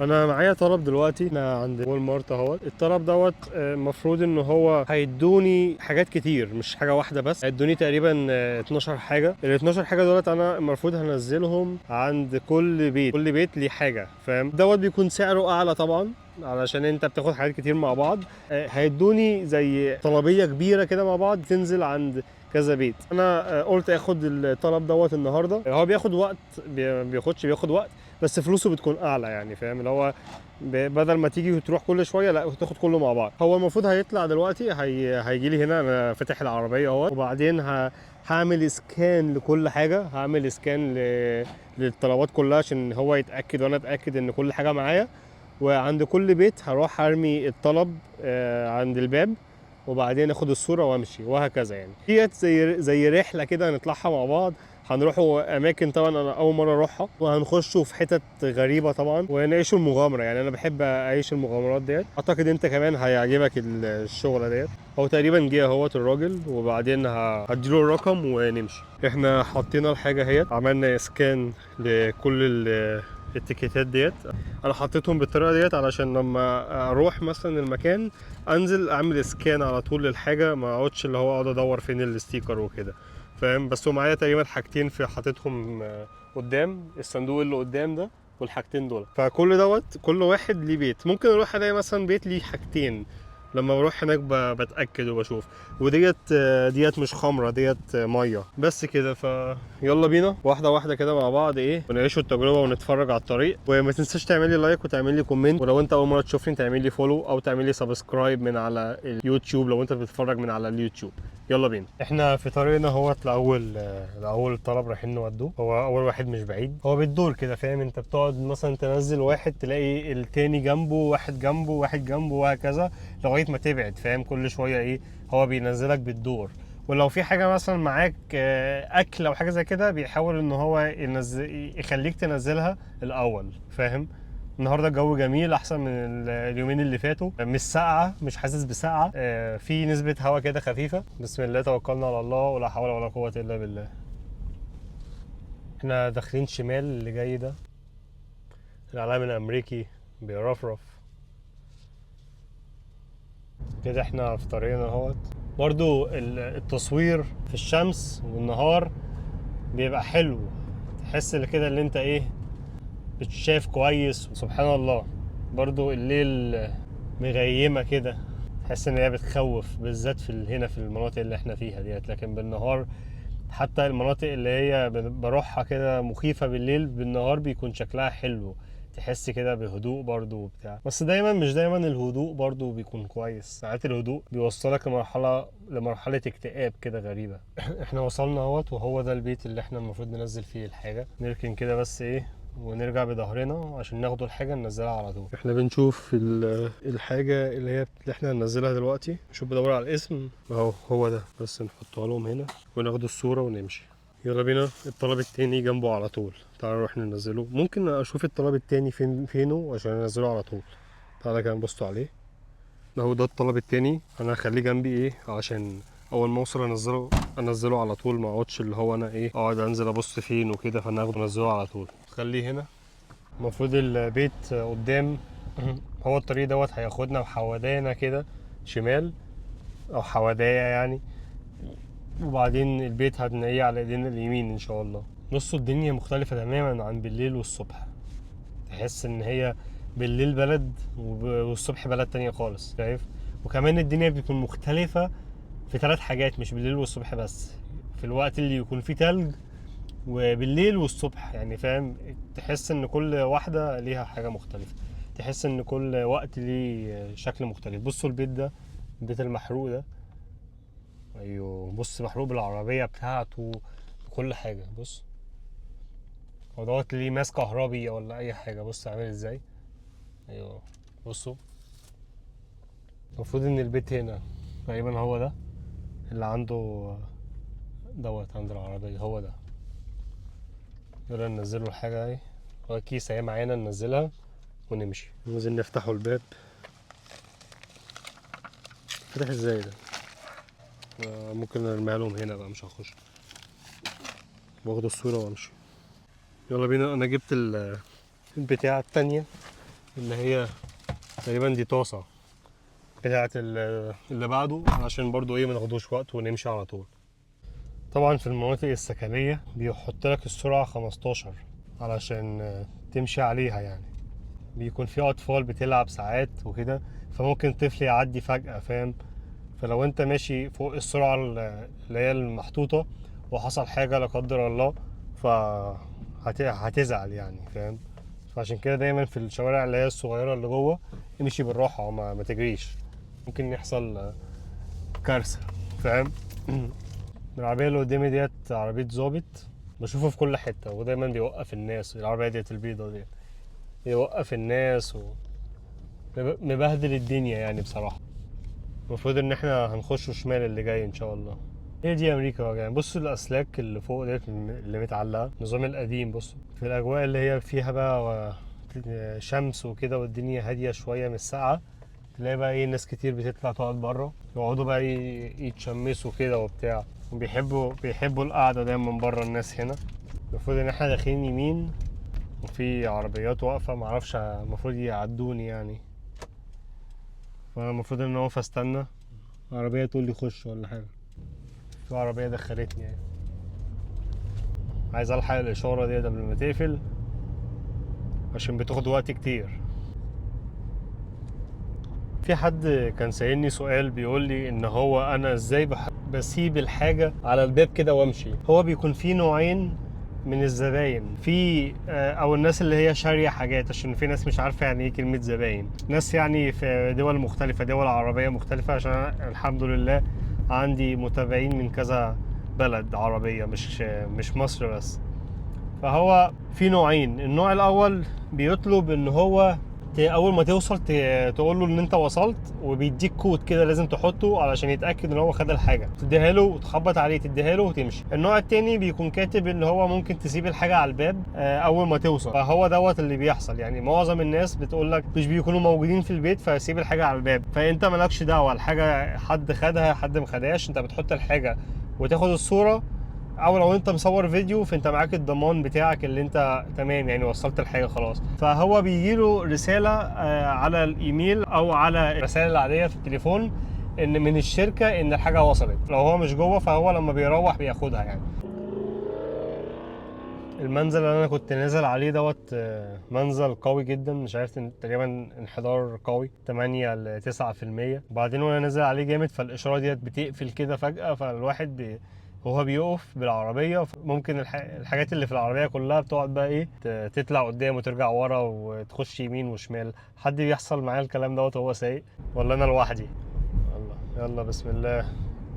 انا معايا طلب دلوقتي، احنا عند وول مارت اهوت. الطلب دوت المفروض ان هو هيدوني حاجات كتير، مش حاجه واحده بس. هيدوني تقريبا 12 حاجه. ال 12 حاجه دولت انا المفروض هنزلهم عند كل بيت، كل بيت ليه حاجه، فاهم؟ دوت بيكون سعره اعلى طبعا علشان انت بتاخد حاجات كتير مع بعض. هيدوني زي طلبيه كبيره كده مع بعض تنزل عند كذا بيت. انا قلت اخد الطلب دوت النهارده. هو بياخد وقت، بياخد وقت، بس فلوسه بتكون اعلى يعني، فاهم؟ اللي هو بدل ما تيجي وتروح كل شويه، لا تاخد كله مع بعض. هو المفروض هيطلع دلوقتي، هيجي لي هنا. انا فاتح العربيه اهوت، وبعدين هعمل اسكان لكل حاجه. هعمل اسكان للطلبات كلها عشان هو يتاكد وانا اتاكد ان كل حاجه معايا. وعند كل بيت هروح ارمي الطلب عند الباب، وبعدين اخد الصوره وامشي، وهكذا يعني. ديت زي رحله كده هنطلعها مع بعض. هنروحوا اماكن طبعا انا اول مره اروحها، وهنخشوا في حتت غريبه طبعا، ونعيشوا المغامره. يعني انا بحب اعيش المغامرات ديت. اعتقد انت كمان هيعجبك الشغله ديت. هو تقريبا جه اهوت الراجل، وبعدين هديله الرقم ونمشي. احنا حطينا الحاجه اهيت، عملنا اسكان لكل التيكيتات ديت. انا حطيتهم بالطريقه ديت علشان لما اروح مثلا المكان انزل اعمل اسكان على طول للحاجه، ما اقعدش اللي هو اقعد ادور فين الستيكر وكده، فاهم؟ بس هو معايا تقريبا حاجتين في حاططهم قدام الصندوق اللي قدام ده، والحاجتين دول. فكل دوت كل واحد ليه بيت. ممكن اروح الاقي مثلا بيت ليه حاجتين، لما بروح هناك بتاكد وبشوف. وديت ديت مش خمره، ديت ميه بس كده. فيلا بينا واحده واحده كده مع بعض، ايه، ونعيشوا التجربه ونتفرج على الطريق. وما تنساش تعمل لي لايك وتعمل لي كومنت، ولو انت اول مره تشوفني تعمل لي فولو او تعمل لي سبسكرايب من على اليوتيوب لو انت بتتفرج من على اليوتيوب. يلا بينا. احنا في طريقنا اهوت لاول طلب رايحين نودوه. هو اول واحد مش بعيد، هو بالدور كده، فاهم؟ انت بتقعد مثلا تنزل واحد تلاقي التاني جنبه، واحد جنبه، واحد جنبه، وهكذا لغايه ما تبعد، فاهم؟ كل شويه ايه، هو بينزلك بالدور. ولو في حاجه مثلا معاك اكل او حاجه زي كده، بيحاول ان هو يخليك تنزلها الاول، فاهم؟ النهارده الجو جميل، احسن من اليومين اللي فاتوا. مش ساقعه، مش حاسس بسقعه، في نسبه هواء كده خفيفه. بسم الله توكلنا على الله، ولا حول ولا قوه الا بالله. احنا داخلين شمال، اللي جاي ده العلم الامريكي بيرفرف كده. احنا في طريقنا اهوت. برضو التصوير في الشمس والنهار بيبقى حلو، تحس كده اللي انت ايه، بتشاف كويس. سبحان الله، برضو الليل مغيمة كده، تحس ان هي بتخوف، بالذات هنا في المناطق اللي احنا فيها ديت. لكن بالنهار حتى المناطق اللي هي بروحها كده مخيفة بالليل، بالنهار بيكون شكلها حلو، تحس كده بهدوء برضو وبتاع. بس دايما مش دايما الهدوء برضو بيكون كويس، ساعات الهدوء بيوصلك لمرحلة اكتئاب كده غريبة. احنا وصلنا اهوت، وهو ده البيت اللي احنا المفروض ننزل فيه الحاجة. نركن كده بس ايه، ونرجع بظهرنا عشان ناخدوا الحاجة ننزلها على طول. احنا بنشوف الحاجة اللي احنا هننزلها دلوقتي. نشوف، بدور على الاسم اهو، هو ده. بس نحطها لهم هنا وناخد الصورة ونمشي. يلا بينا. الطلب التاني جنبه على طول، تعالى نروح ننزله. ممكن اشوف الطلب التاني فينه عشان انزله على طول. تعالى كده نبصوا عليه. اهو ده الطلب التاني. انا هخليه جنبي ايه، عشان اول ما اوصل انزله على طول، ما اقعدش اللي هو انا ايه اقعد انزل ابص فين وكده. فناخده انزله على طول، خليه هنا. المفروض البيت قدام. هو الطريق دوت هياخدنا وحودانا كده شمال، او حودايا يعني. وبعدين البيت هنلاقيه على ايدينا اليمين ان شاء الله. نص الدنيا مختلفة تماما عن بالليل والصبح. تحس ان هي بالليل بلد والصبح بلد تانية خالص، شايف؟ وكمان الدنيا بتكون مختلفة في 3 حاجات، مش بالليل والصبح بس. في الوقت اللي يكون فيه تلج، وبالليل والصبح، يعني فاهم؟ تحس ان كل واحدة ليها حاجة مختلفة. تحس ان كل وقت ليه شكل مختلف. بصوا البيت ده، البيت المحروق ده، ايوه بص، محروق بالعربية بتاعته بكل حاجة. بص، هو دوت ليه ماس كهربي ولا اي حاجة. بص عامل ازاي، ايوه بصوا. المفروض ان البيت هنا تقريبا هو ده اللي عنده دوت عند العربية، هو ده. يلا ننزله الحاجة اهي، هو كيس اهي معانا، ننزلها ونمشي. ننزل نفتحوا الباب. فتح ازاي ده؟ ممكن ارميها لهم هنا بقى، مش هخش. واخد الصورة وامشي. يلا بينا. انا جبت البتاعة التانية اللي هي تقريبا دي طاسة بتاعت اللي بعده، علشان برضو ايه مناخدوش وقت ونمشي على طول. طبعا في المناطق السكنية بيحط لك السرعة 15 علشان تمشي عليها، يعني بيكون في أطفال بتلعب ساعات وكده، فممكن طفل يعدي فجأة، فاهم؟ فلو انت ماشي فوق السرعة اللي هي المحطوطة وحصل حاجة لا قدر الله، هتزعل يعني، فاهم؟ فعشان كده دايما في الشوارع اللي هي الصغيرة اللي جوه امشي بالراحة وما تجريش، ممكن يحصل كارثة، فاهم؟ العربية اللي قدامي ديت عربية ظابط، بشوفه في كل حتة ودايما بيوقف الناس. العربية ديت البيضة ديت بيوقف الناس ومبهدل الدنيا يعني بصراحة. المفروض ان احنا هنخش شمال اللي جاي ان شاء الله. هي دي امريكا يعني. بص الاسلاك اللي فوق ديت اللي متعلقة النظام القديم. بص في الاجواء اللي هي فيها بقى شمس وكده والدنيا هادية شوية مش ساقعة، تلاقي بقى ايه ناس كتير بتطلع تقعد بره، يقعدوا بقى يتشمسوا كده وبتاع، بيحبوا القعدة دايما بره الناس هنا. المفروض ان احنا داخلين يمين وفي عربيات واقفة، معرفش المفروض يعدوني يعني، فانا المفروض ان اقف استنى عربية تقول لي خش ولا حاجة. في عربية دخلتني يعني، عايز الحق الاشارة دي قبل ما تقفل عشان بتاخد وقت كتير. في حد كان سألني سؤال بيقول لي ان هو انا ازاي بسيب الحاجة على الباب كده وامشي. هو بيكون في نوعين من الزباين، في او الناس اللي هي شارية حاجات، عشان في ناس مش عارفة يعني ايه كلمة زباين. ناس يعني في دول مختلفة، دول عربية مختلفة، عشان أنا الحمد لله عندي متابعين من كذا بلد عربية، مش مصر بس. فهو في نوعين. النوع الاول بيطلب ان هو اول ما توصل تقول له ان انت وصلت، وبيديك كود كده لازم تحطه علشان يتاكد ان هو خد الحاجه، تديها له وتخبط عليه تديها له وتمشي. النوع التاني بيكون كاتب ان هو ممكن تسيب الحاجه على الباب اول ما توصل. فهو دوت اللي بيحصل يعني. معظم الناس بتقول لك مش بيكونوا موجودين في البيت فسيب الحاجه على الباب، فانت مالكش دعوه الحاجه حد خدها حد ما خدهاش، انت بتحط الحاجه وتاخد الصوره، او لو انت مصور فيديو فانت معاك الضمان بتاعك اللي انت تمام يعني وصلت الحاجه خلاص. فهو بيجيله رساله على الايميل او على الرسائل العاديه في التليفون ان من الشركه ان الحاجه وصلت. لو هو مش جوه فهو لما بيروح بياخدها يعني. المنزل اللي انا كنت نازل عليه دوت منزل قوي جدا، مش عارف تقريبا انحدار قوي 8 ل 9%. وبعدين وانا نازل عليه جامد فالاشاره ديت بتقفل كده فجاه، فالواحد وهو بيقف بالعربيه ممكن الحاجات اللي في العربيه كلها بتقعد بقى ايه تطلع قدام وترجع ورا وتخش يمين وشمال. حد بيحصل معايا الكلام دوت وهو سايق ولا انا لوحدي؟ يلا بسم الله،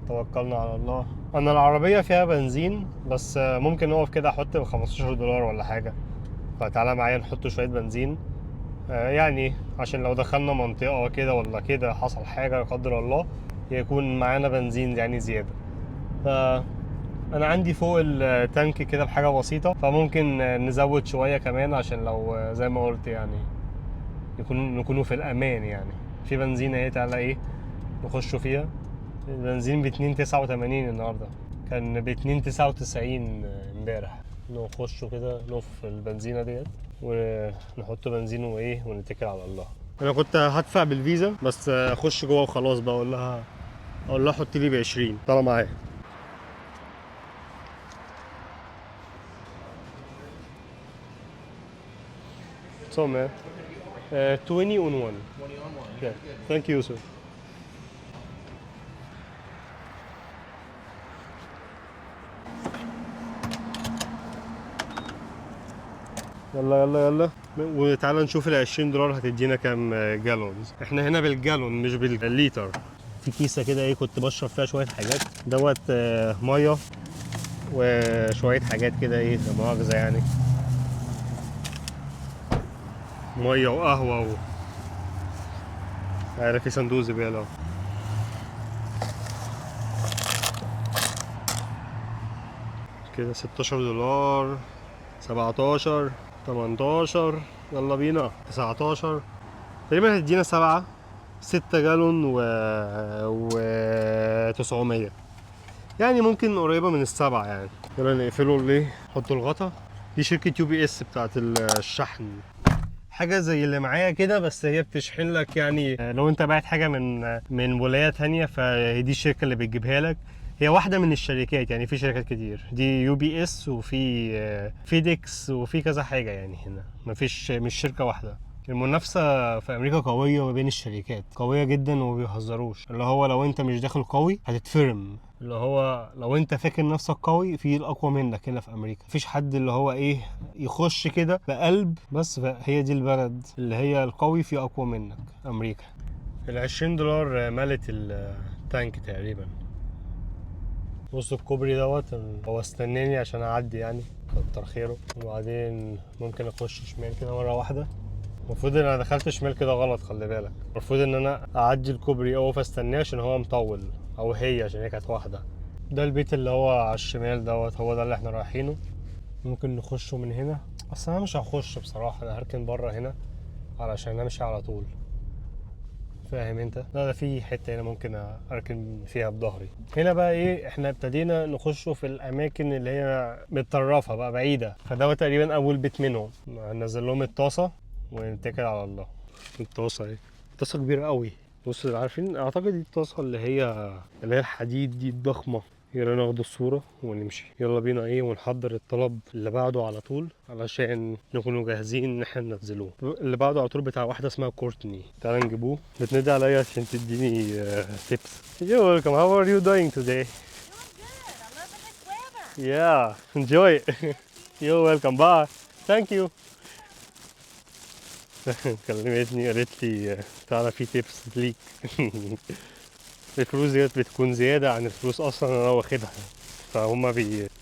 توكلنا على الله. انا العربيه فيها بنزين بس ممكن نقف كده احط $15 ولا حاجه، فتعالى معايا نحط شويه بنزين يعني عشان لو دخلنا منطقه كده ولا كده حصل حاجه لا قدر الله يكون معانا بنزين يعني زياده. انا عندي فوق التانك كده بحاجه بسيطه، فممكن نزود شويه كمان عشان لو زي ما قلت يعني نكونوا في الامان يعني. في بنزين اهي، تعالى ايه نخشوا فيها. البنزين ب2.89 النهارده، كان ب2.99 امبارح. نخشوا كده نقف في البنزينه ديت ونحط بنزين وايه ونتكل على الله. انا كنت هدفع بالفيزا بس اخش جوه وخلاص بقى اقول لها حط لي ب20 طالما معايا. So man, 20 on 1. 20 on 1. Yeah. Thank you, sir. يلا يلا يلا، وتعالى نشوف $20 هتدينا كام جالونز. احنا هنا بالجالون مش بالليتر. في كيسة كده ايه كنت بشرب فيها شوية حاجات دوت مية وشوية حاجات كده ايه لا مؤاخذة يعني، مية وقهوة عارف في صندوق زبالة كده. $16 17 18 يلا بينا 19 تقريبا هتدينا 6 جالون و 900 يعني ممكن قريبة من ال7 يعني. يلا نقفله ليه، نحط الغطا. دي شركة UPS بتاعت الشحن، حاجه زي اللي معايا كده، بس هي بتشحن لك يعني لو انت باعت حاجه من ولايه تانية، فهي دي الشركه اللي بتجيبها لك. هي واحده من الشركات، يعني في شركات كتير، دي UPS وفي فيديكس وفي كذا حاجه يعني. هنا مفيش، مش شركه واحده. المنافسة في أمريكا قوية ما بين الشركات، قوية جدا وما بيهزروش. اللي هو لو أنت مش داخل قوي هتتفرم. اللي هو لو أنت فاكر نفسك قوي، في الأقوى منك هنا في أمريكا. مفيش حد اللي هو إيه يخش كده بقلب بس. هي دي البلد اللي هي القوي في أقوى منك، أمريكا. $20 ملت التانك تقريبا. بص الكوبري دوت، هو استناني عشان أعدي يعني، كتر خيره. وبعدين ممكن أخش شمال كده مرة واحدة. المفروض ان انا دخلت شمال كده غلط، خلي بالك. المفروض ان انا اعدي الكوبري او استناه عشان هو مطول، او هي عشان هي كانت واحده. ده البيت اللي هو على الشمال دوت، هو ده اللي احنا رايحينه. ممكن نخشه من هنا. اصل انا مش هخش بصراحه، انا هركن بره هنا علشان امشي على طول. فاهم انت؟ لا ده في حته هنا ممكن اركن فيها بظهري. هنا بقى ايه، احنا ابتدينا نخشه في الاماكن اللي هي متطرفه بقى بعيده. فدوت تقريبا اول بيت منهم. هنزل لهم الطاسه ونتكل على الله. الطاسه اهي، طاسه كبيره قوي. بص عارفين، اعتقد دي الطاسه اللي هي الحديد دي الضخمه. يلا ناخد الصورة ونمشي. يلا بينا ايه، ونحضر الطلب اللي بعده على طول علشان نكونوا جاهزين ان احنا ننزلوه. اللي بعده على طول بتاع واحدة اسمها كورتني. تعالى نجيبوه. بتنادي عليا عشان تديني tips. You're welcome. How are you doing today? Good. I love the nice weather. Yeah, enjoy it. You're welcome. Bye. Thank you. كلمتني قالت لي تعالى في تيبس ليك. الفلوس ديت بتكون زيادة عن الفلوس أصلا أنا واخدها، فهم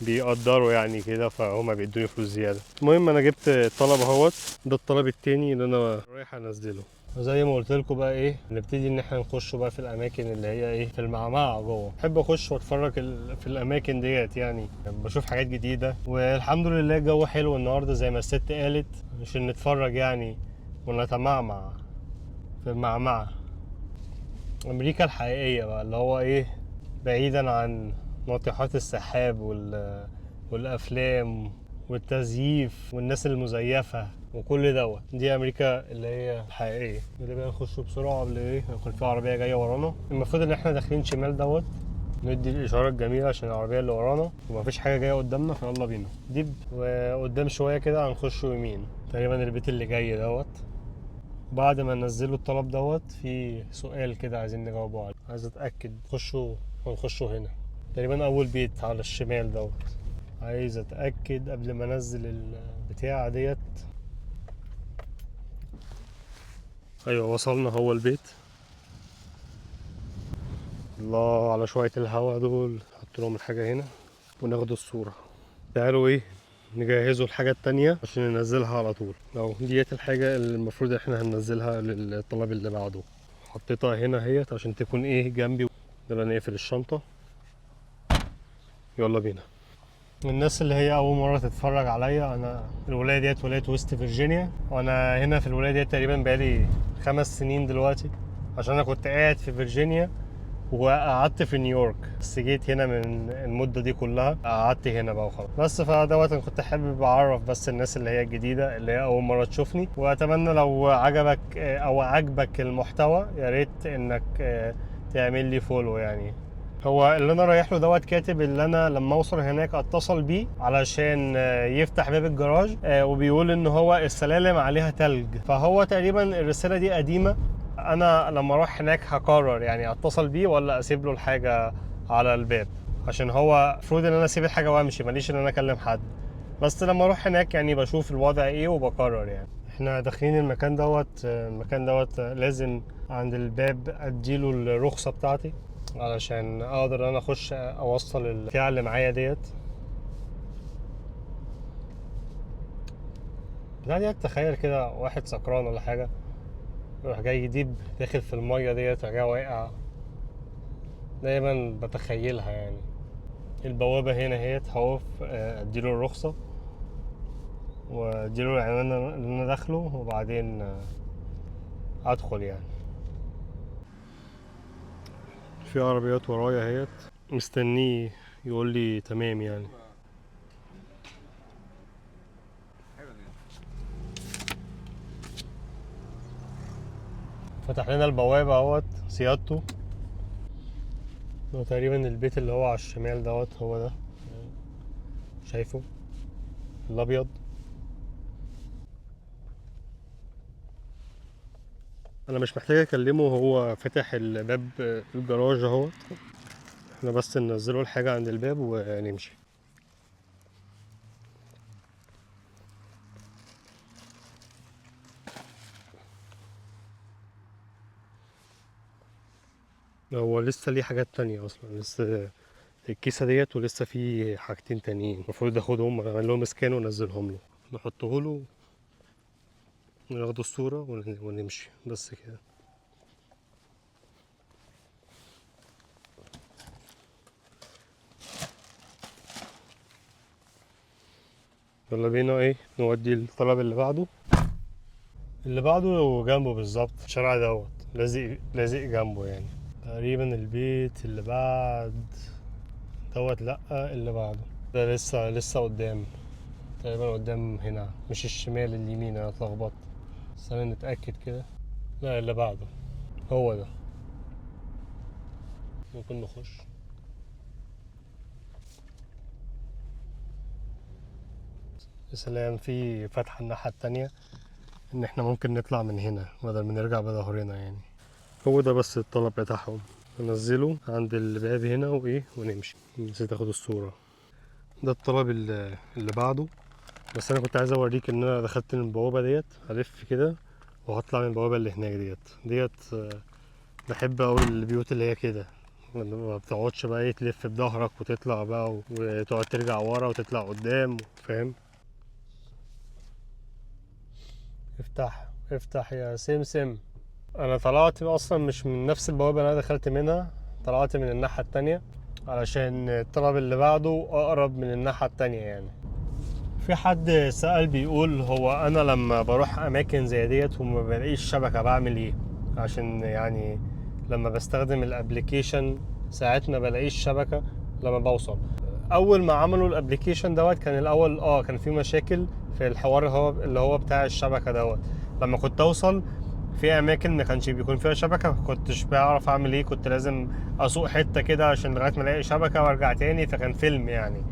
بيقدروا يعني كده، فهم بيدوني فلوس زيادة. المهم أنا جبت الطلب اهوت. ده الطلب التاني اللي أنا رايح أنزله. وزي ما قلت لكم بقى ايه، نبتدي ان احنا نخش بقى في الاماكن اللي هي ايه، في المعمعة جوه. بحب اخش واتفرج في الاماكن ديت يعني، بشوف حاجات جديدة. والحمد لله الجو حلو النهارده زي ما الست قالت، عشان نتفرج يعني ونتمعمع في المعمعة. امريكا الحقيقية بقى، اللي هو ايه، بعيدا عن ناطحات السحاب والافلام والتزييف والناس المزيفة وكل دوت. دي امريكا اللي هي الحقيقية. اللي بقى نخش بسرعة قبل ايه يكون في عربية جاية ورانا. المفروض ان احنا داخلين شمال دوت، ندي الاشارة الجميلة عشان العربية اللي ورانا ومفيش حاجة جاية قدامنا، فيلا بينا ديب. وقدام شوية كده هنخش يمين تقريبا البيت اللي جاي دوت. بعد ما ننزلوا الطلب دوت، في سؤال كده عايزين نجاوبه عليه. عايز اتاكد ونخشوا هنا تقريبا اول بيت على الشمال دوت. عايز اتاكد قبل ما انزل البتاعه ديت. ايوه وصلنا، هو البيت. الله على شويه الهوا دول. نحط لهم الحاجه هنا وناخد الصوره. تعالوا ايه، نجهزوا الحاجة التانية عشان ننزلها على طول. لو ديت الحاجة اللي المفروض احنا هننزلها للطلب اللي بعده. حطيتها هنا اهيت عشان تكون ايه جنبي. يلا نقفل الشنطة. يلا بينا. الناس اللي هي أول مرة تتفرج عليا، أنا الولاية ديت ولاية ويست فيرجينيا، وأنا هنا في الولاية ديت تقريبا بقالي 5 سنين دلوقتي، عشان أنا كنت قاعد في فيرجينيا وقعدت في نيويورك، بس جيت هنا من المدة دي كلها قعدت هنا بقى وخلاص. بس فدوت انا كنت حابب اعرف بس الناس اللي هي الجديدة اللي هي اول مرة تشوفني. واتمنى لو عجبك او عجبك المحتوى، يا ريت انك تعمل لي فولو يعني. هو اللي انا رايح له دوت كاتب اللي انا لما اوصل هناك اتصل بيه علشان يفتح باب الجراج، وبيقول ان هو السلالم عليها تلج. فهو تقريبا الرسالة دي قديمة. انا لما اروح هناك هقرر يعني اتصل بيه ولا اسيب له الحاجه على الباب، عشان هو المفروض ان انا اسيب الحاجه وامشي، ماليش ان انا اكلم حد. بس لما اروح هناك يعني بشوف الوضع ايه وبقرر يعني. احنا داخلين المكان دوت لازم عند الباب اديله الرخصه بتاعتي علشان اقدر انا اخش اوصل البتاع اللي معايا ديت. بتاع ديت تخيل كده واحد سكران ولا حاجه يروح جاي يديب داخل في الميه ديت وجاي واقع. دايما بتخيلها يعني. البوابة هنا اهيت، هقف اديله الرخصة واديله العنوان اللي انا داخله، وبعدين ادخل يعني. في عربيات ورايا اهيت مستنيه يقول لي تمام يعني. فتح لنا البوابة اهوت سيادته. تقريبا البيت اللي هو على الشمال دوت هو ده، شايفه الابيض. انا مش محتاج اكلمه، هو فتح الباب الجراج اهوت. احنا بس ننزله الحاجة عند الباب ونمشي. هو لسه ليه حاجات تانية اصلا، لسه الكيسة ديت ولسه في حاجتين تانيين المفروض اخدهم اعمل لهم سكان وانزلهم له، نحطه له وناخد الصورة ونمشي بس كده. يلا بينا ايه نودي الطلب اللي بعده. اللي بعده جنبه بالظبط، الشارع دوت لازق لازق جنبه يعني. تقريبا البيت اللي بعد دوت، لأ اللي بعده ده لسه قدام، تقريبا قدام هنا، مش الشمال اليمين، انا اتلخبطت. استنى نتأكد كده. لا اللي بعده هو ده، ممكن نخش. يا سلام، في فتحة الناحية التانية ان احنا ممكن نطلع من هنا بدل ما نرجع بظهرنا يعني. هو ده بس الطلب بتاعهم، ننزله عند الباب هنا وايه ونمشي. نسيت اخد الصورة. ده الطلب اللي بعده. بس انا كنت عايز اوريك ان انا دخلت من البوابة ديت، هلف كده وهطلع من البوابة اللي هناك ديت. بحب اوي البيوت اللي هي كده، ما بتقعدش بقى ايه تلف بظهرك وتطلع بقى وتقعد ترجع ورا وتطلع قدام، فاهم؟ افتح افتح يا سمسم. انا طلعت اصلا مش من نفس البوابة اللي انا دخلت منها، طلعت من الناحية التانية علشان الطلب اللي بعده اقرب من الناحية التانية يعني. في حد سأل بيقول هو انا لما بروح اماكن زي ديت وما بلاقيش شبكة بعمل ايه؟ عشان يعني لما بستخدم الابليكيشن ساعات ما بلاقيش شبكة لما بوصل. اول ما عملوا الابليكيشن دوت كان الاول كان في مشاكل في الحوار اللي هو بتاع الشبكة دوت. لما كنت اوصل في اماكن ما كانش بيكون فيها شبكة، كنتش بعرف اعمل ايه، كنت لازم اسوق حتة كده عشان لغاية ما الاقي شبكة وارجع تاني، فكان فيلم يعني.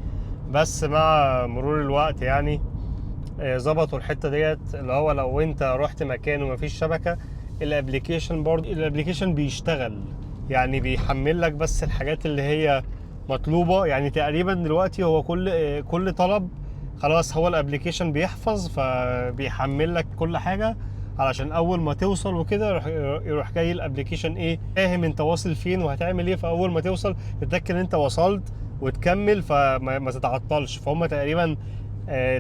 بس مع مرور الوقت يعني ظبطوا الحته ديت، اللي هو لو انت رحت مكان ومفيش شبكه، الابليكيشن برضه الابليكيشن بيشتغل، يعني بيحمل لك بس الحاجات اللي هي مطلوبه. يعني تقريبا دلوقتي هو كل طلب خلاص هو الابليكيشن بيحفظ فبيحمل لك كل حاجه، علشان اول ما توصل وكده يروح جاي الابليكيشن ايه فاهم انت واصل فين وهتعمل ايه، فاول ما توصل تتاكد ان انت وصلت وتكمل فما تتعطلش. فهم تقريبا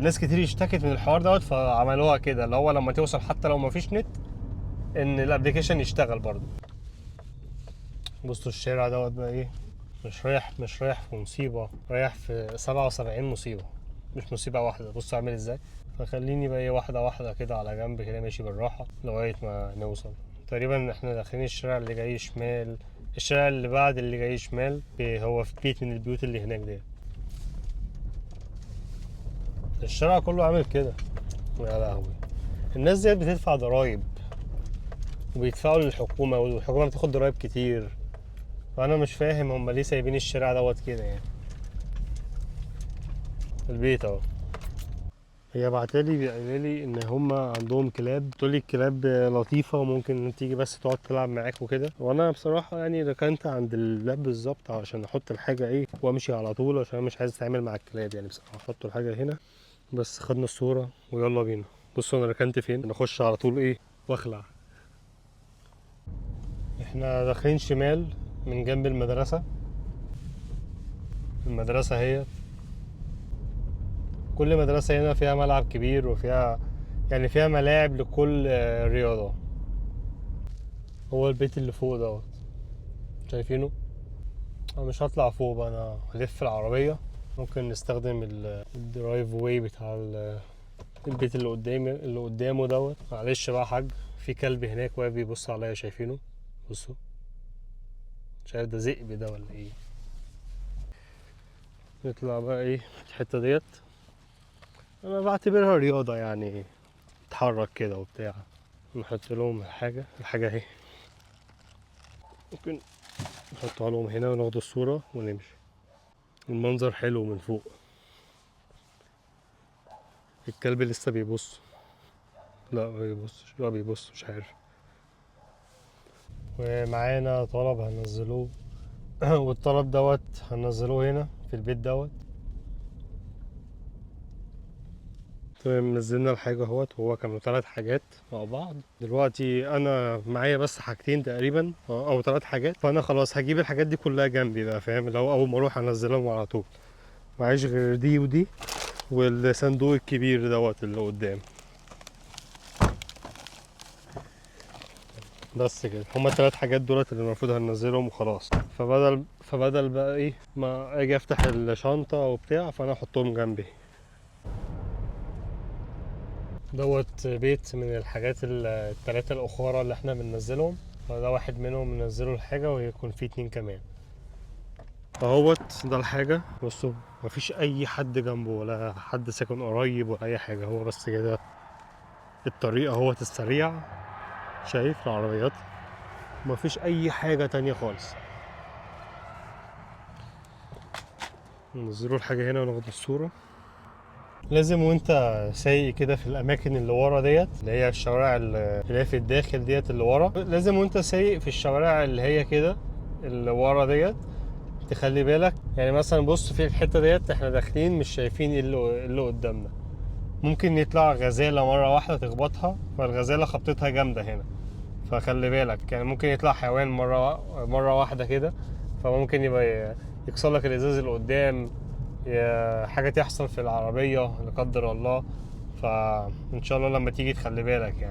ناس كتير اشتكت من الحوار دوت فعملوها كده، اللي هو لما توصل حتى لو مفيش نت ان الابليكيشن يشتغل برضه. بصوا الشارع دوت بقى ايه، مش رايح في مصيبة، رايح في 77 مصيبة، مش مصيبة واحدة. بصوا عامل ازاي. فخليني بقى ايه واحدة واحدة كده على جنب كده ماشي بالراحة لغاية ما نوصل. تقريبا احنا داخلين الشارع اللي جاي شمال، الشارع اللي بعد اللي جاي شمال هو في بيت من البيوت اللي هناك دي. الشارع كله عامل كده، يا لهوي. الناس ديت بتدفع ضرايب وبيدفعوا للحكومة والحكومة بتاخد ضرايب كتير، فأنا مش فاهم هما ليه سايبين الشارع دوت كده يعني. البيت اهو. هي بعتلي قايلالي ان هما عندهم كلاب، بتقولي الكلاب لطيفة وممكن تيجي بس تقعد تلعب معاك وكده. وانا بصراحة يعني ركنت عند اللاب بالظبط عشان احط الحاجة ايه وامشي على طول، عشان أنا مش عايز اتعامل مع الكلاب يعني بصراحة. احط الحاجة هنا بس، خدنا الصورة ويلا بينا. بصوا انا ركنت فين، نخش على طول ايه واخلع. احنا داخلين شمال من جنب المدرسة. المدرسة هي كل مدرسة هنا فيها ملعب كبير وفيها يعني فيها ملاعب لكل رياضة. هو البيت اللي فوق دوت شايفينه. انا مش هطلع فوق بقى، انا هلف العربية. ممكن نستخدم الدرايف واي بتاع البيت اللي قدامه دوت. معلش بقى يا حاج، في كلب هناك واقف بيبص عليا، شايفينه؟ بصوا، مش عارف ده ذئب ده ولا ايه. نطلع بقى ايه الحتة ديت، انا بعتبرها رياضة يعني، اتحرك كده وبتاع. نحط لهم الحاجة اهي. ممكن نحطها لهم هنا وناخد الصورة ونمشي. المنظر حلو من فوق. الكلب لسه بيبص. لا ما بيبصش، لا بيبص مش عارف. ومعانا طلب هننزلوه والطلب دوت هننزلوه هنا في البيت دوت. تمام، نزلنا الحاجة اهوت، وهو كانوا 3 حاجات مع بعض. دلوقتي انا معايا بس حاجتين تقريبا او 3 حاجات، فانا خلاص هجيب الحاجات دي كلها جنبي بقى، فاهم؟ لو اول ما اروح انزلهم على طول. معيش غير دي ودي والصندوق الكبير دوت اللي قدام. بس كده هما ال3 حاجات دولت اللي المفروض هننزلهم وخلاص. فبدل بقى ايه ما اجي افتح الشنطة وبتاع، فانا احطهم جنبي. دوت بيت من الحاجات ال3 الاخرى اللي احنا بننزلهم، فده واحد منهم ننزله الحاجة ويكون فيه 2 كمان اهوت. ده الحاجة. بصوا مفيش اي حد جنبه ولا حد ساكن قريب ولا اي حاجة، هو بس كده الطريق اهوت السريع، شايف العربيات، مفيش اي حاجة تانية خالص. ننزلوا الحاجة هنا وناخد الصورة. لازم وانت سايق كده في الاماكن اللي ورا ديت، اللي هي الشوارع اللي هي في الداخل ديت اللي ورا، لازم وانت سايق في الشوارع اللي هي كده اللي ورا ديت تخلي بالك. يعني مثلا بص في الحتة ديت احنا داخلين مش شايفين ايه اللي قدامنا. ممكن يطلع غزالة مرة واحدة تخبطها، فالغزالة خبطتها جامدة هنا، فخلي بالك. يعني ممكن يطلع حيوان مرة واحدة كده، فممكن يبقى يكسر لك الازاز اللي قدام، حاجة تحصل في العربية لا قدر الله. فان شاء الله لما تيجي تخلي بالك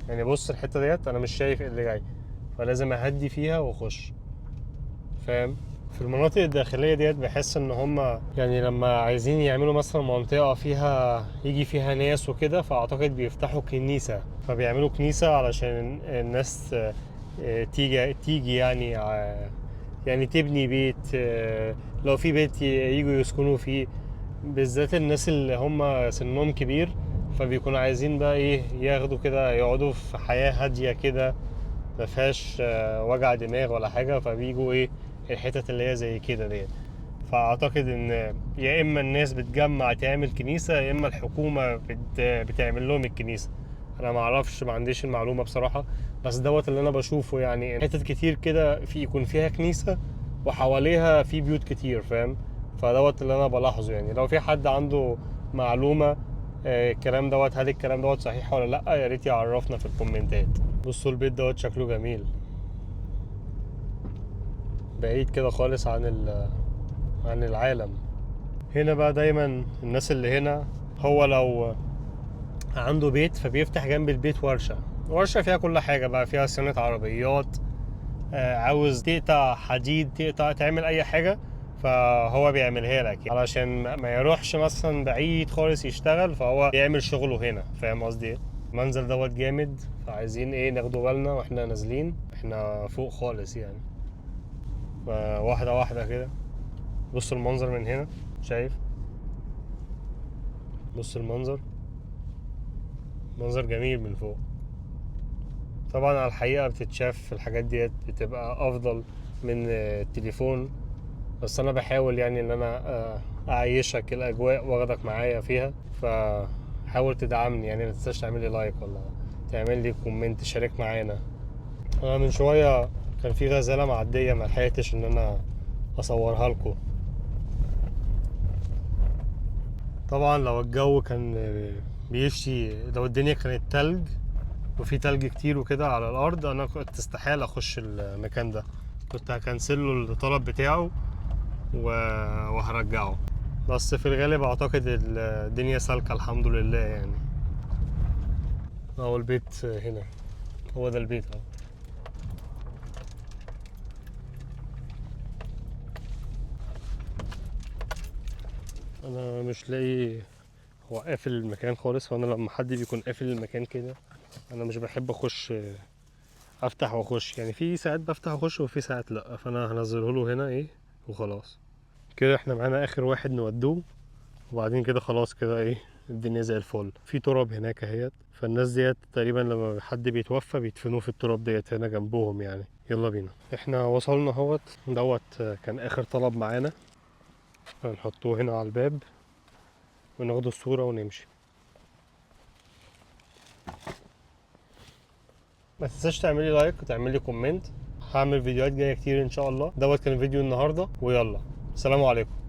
يعني بص الحتة ديت انا مش شايف ايه اللي جاي، فلازم اهدي فيها واخش، فاهم؟ في المناطق الداخلية ديت بحس ان هما يعني لما عايزين يعملوا مثلا منطقة فيها يجي فيها ناس وكده، فاعتقد بيفتحوا كنيسة، فبيعملوا كنيسة علشان الناس تيجي يعني يعني تبني بيت، لو في بيت يجوا يسكنوا فيه، بالذات الناس اللي هم سنهم كبير، فبيكونوا عايزين بقى ايه ياخدوا كده يقعدوا في حياة هادية كده ما فيهاش وجع دماغ ولا حاجة، فبيجوا ايه الحتت اللي هي زي كده ديت. فاعتقد ان يا اما الناس بتجمع تعمل كنيسة، يا اما الحكومة بتعمل لهم الكنيسة. انا ما اعرفش، ما عنديش المعلومة بصراحة، بس دوت اللي انا بشوفه. يعني حتت كتير كده في يكون فيها كنيسة وحواليها في بيوت كتير، فاهم؟ فدوت اللي انا بلاحظه. يعني لو في حد عنده معلومة الكلام دوت، هل الكلام دوت صحيح ولا لا، يا ريت يعرفنا في الكومنتات. بصوا البيت دوت شكله جميل، بعيد كده خالص عن العالم. هنا بقى دايما الناس اللي هنا، هو لو عنده بيت فبيفتح جنب البيت ورشة فيها كل حاجة بقى، فيها صيانة عربيات، عاوز تقطع حديد، تعمل اي حاجة، فهو بيعملها لك علشان ما يروحش مثلا بعيد خالص يشتغل، فهو بيعمل شغله هنا، فاهم قصدي ايه؟ المنزل دوت جامد، فعايزين ايه ناخدوا بالنا واحنا نازلين، احنا فوق خالص يعني. واحدة واحدة كده. بص المنظر من هنا، شايف؟ بص المنظر، منظر جميل من فوق. طبعا على الحقيقة بتتشاف الحاجات ديت بتبقى افضل من التليفون، بس انا بحاول يعني ان انا اعيشك الاجواء واخدك معايا فيها، فحاول تدعمني. يعني ما تنساش تعمل لي لايك ولا تعمل لي كومنت تشارك معانا. انا من شويه كان في غزاله معديه ما لحقتش ان انا اصورها لكم. طبعا لو الجو كان بيشتي، لو الدنيا كانت تلج وفي تلج كتير وكده على الارض، انا كنت استحاله اخش المكان ده، كنت هكنسله الطلب بتاعه وهرجعه. بس في الغالب اعتقد الدنيا سالكة الحمد لله يعني. اهو البيت هنا، هو ده البيت اهو. انا مش لاقي، هو قافل المكان خالص، وانا لما حد بيكون قافل المكان كده انا مش بحب اخش افتح واخش. يعني في ساعات بفتح واخش وفي ساعات لا، فانا هنزله له هنا ايه وخلاص. كده احنا معانا اخر واحد نودوه، وبعدين كده خلاص كده ايه الدنيا زي الفل. في تراب هناك اهيت، فالناس ديت تقريبا لما حد بيتوفى بيدفنوه في التراب ديت هنا جنبهم يعني. يلا بينا، احنا وصلنا اهوت. كان اخر طلب معانا، هنحطوه هنا على الباب وناخد الصورة ونمشي. ما تنساش تعملي لايك وتعملي كومنت، هعمل فيديوهات جاية كتير ان شاء الله. كان فيديو النهاردة، ويلا سلام عليكم.